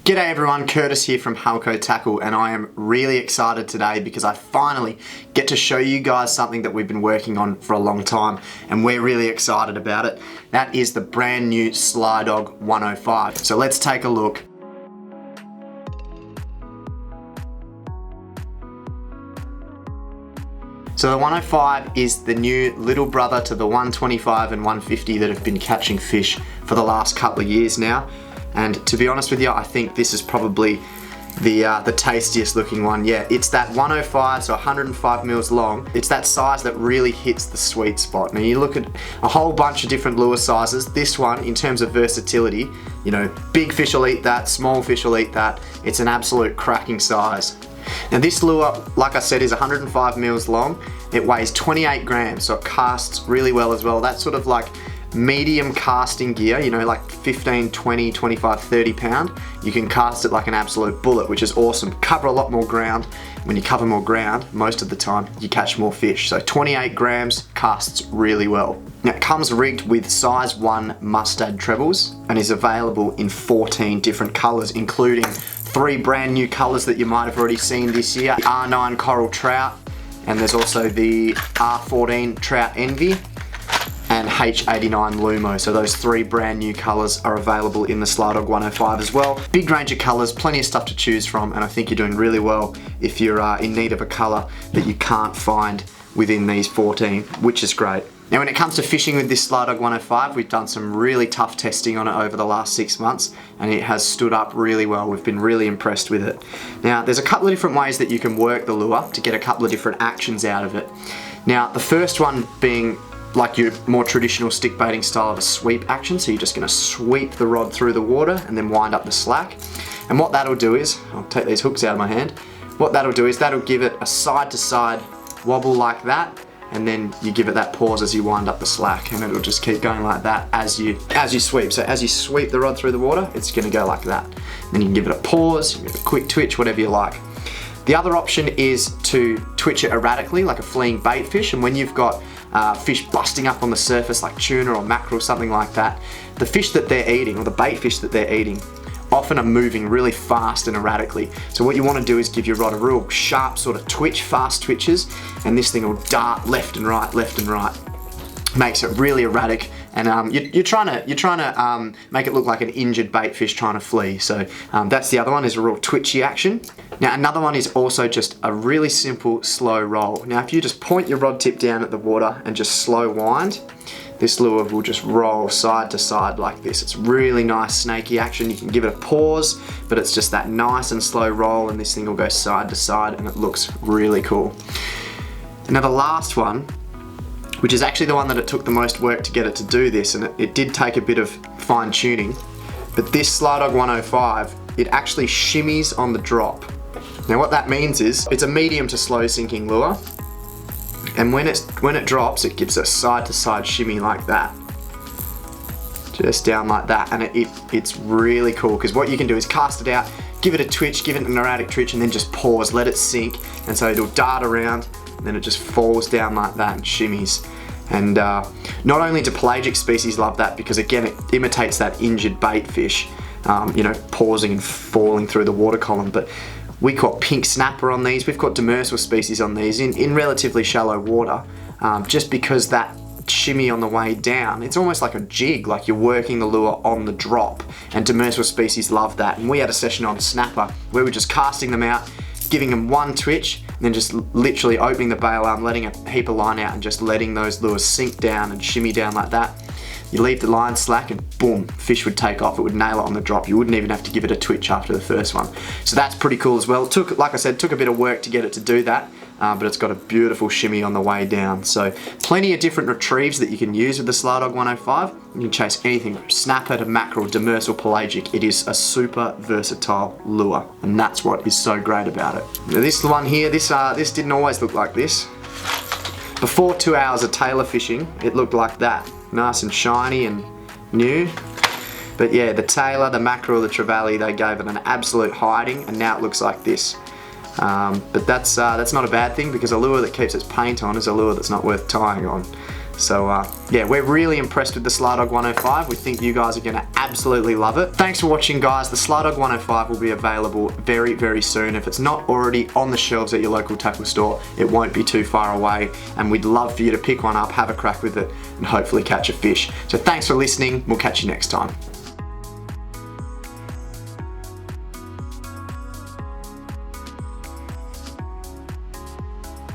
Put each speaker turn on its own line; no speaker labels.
G'day everyone, Curtis here from Halco Tackle, and I am really excited today because I finally get to show you guys something that we've been working on for a long time, and we're really excited about it. That is the brand new SliDog 105. So let's take a look. So the 105 is the new little brother to the 125 and 150 that have been catching fish for the last couple of years now. And to be honest with you, I think this is probably the tastiest looking one yet. It's that 105, so 105 mils long. It's that size that really hits the sweet spot. Now you look at a whole bunch of different lure sizes. This one, in terms of versatility, you know, big fish will eat that, small fish will eat that. It's an absolute cracking size. Now this lure, like I said, is 105 mils long. It weighs 28 grams, so it casts really well as well. That's sort of like medium casting gear, you know, like 15, 20, 25, 30 pound. You can cast it like an absolute bullet, which is awesome. Cover a lot more ground. When you cover more ground, most of the time, you catch more fish. So 28 grams casts really well. Now it comes rigged with size 1 mustard trebles and is available in 14 different colors, including 3 brand new colors that you might have already seen this year. R9 Coral Trout, and there's also the R14 Trout Envy, and H89 Lumo. So those 3 brand new colors are available in the SliDog 105 as well. Big range of colors, plenty of stuff to choose from, and I think you're doing really well if you're in need of a color that you can't find within these 14, which is great. Now when it comes to fishing with this SliDog 105, we've done some really tough testing on it over the last 6 months, and it has stood up really well. We've been really impressed with it. Now there's a couple of different ways that you can work the lure to get a couple of different actions out of it. Now the first one being like your more traditional stick baiting style of a sweep action. So you're just gonna sweep the rod through the water and then wind up the slack. And what that'll do is, I'll take these hooks out of my hand. What that'll do is that'll give it a side to side wobble like that, and then you give it that pause as you wind up the slack, and it'll just keep going like that as you sweep. So as you sweep the rod through the water, it's gonna go like that. Then you can give it a pause, give it a quick twitch, whatever you like. The other option is to twitch it erratically like a fleeing bait fish, and when you've got fish busting up on the surface like tuna or mackerel, something like that, the fish that they're eating, or the bait fish that they're eating, often are moving really fast and erratically. So what you want to do is give your rod a real sharp sort of twitch, fast twitches, and this thing will dart left and right, left and right. Makes it really erratic, and you're trying to make it look like an injured bait fish trying to flee. So that's the other one, is a real twitchy action. Now another one is also just a really simple slow roll. Now if you just point your rod tip down at the water and just slow wind, this lure will just roll side to side like this. It's really nice snaky action. You can give it a pause, but it's just that nice and slow roll, and this thing will go side to side, and it looks really cool. Now the last one, which is actually the one that it took the most work to get it to do this, and it did take a bit of fine tuning, but this SliDog 105, it actually shimmies on the drop. Now what that means is, it's a medium to slow sinking lure, and when it drops, it gives a side to side shimmy like that. Just down like that, and it's really cool, because what you can do is cast it out, give it a twitch, give it an erratic twitch, and then just pause, let it sink, and so it'll dart around, and then it just falls down like that and shimmies. And not only do pelagic species love that, because again it imitates that injured bait fish, you know, pausing and falling through the water column, but we caught pink snapper on these, we've got demersal species on these in relatively shallow water, just because that shimmy on the way down, it's almost like a jig, like you're working the lure on the drop, and demersal species love that. And we had a session on snapper where we're just casting them out, giving them one twitch, and then just literally opening the bail arm, letting a heap of line out, and just letting those lures sink down and shimmy down like that. You leave the line slack and boom, fish would take off. It would nail it on the drop. You wouldn't even have to give it a twitch after the first one. So that's pretty cool as well. Like I said, took a bit of work to get it to do that, but it's got a beautiful shimmy on the way down. So plenty of different retrieves that you can use with the SliDog 105. You can chase anything from snapper to mackerel, demersal, pelagic. It is a super versatile lure, and that's what is so great about it. Now this one here, this didn't always look like this. Before 2 hours of tailor fishing, it looked like that. Nice and shiny and new. But yeah, the tailor, the mackerel, the trevally, they gave it an absolute hiding, and now it looks like this. But that's not a bad thing, because a lure that keeps its paint on is a lure that's not worth tying on. So yeah, we're really impressed with the SliDog 105. We think you guys are gonna absolutely love it. Thanks for watching, guys. The SliDog 105 will be available very, very soon. If it's not already on the shelves at your local tackle store, it won't be too far away, and we'd love for you to pick one up, have a crack with it, and hopefully catch a fish. So thanks for listening. We'll catch you next time.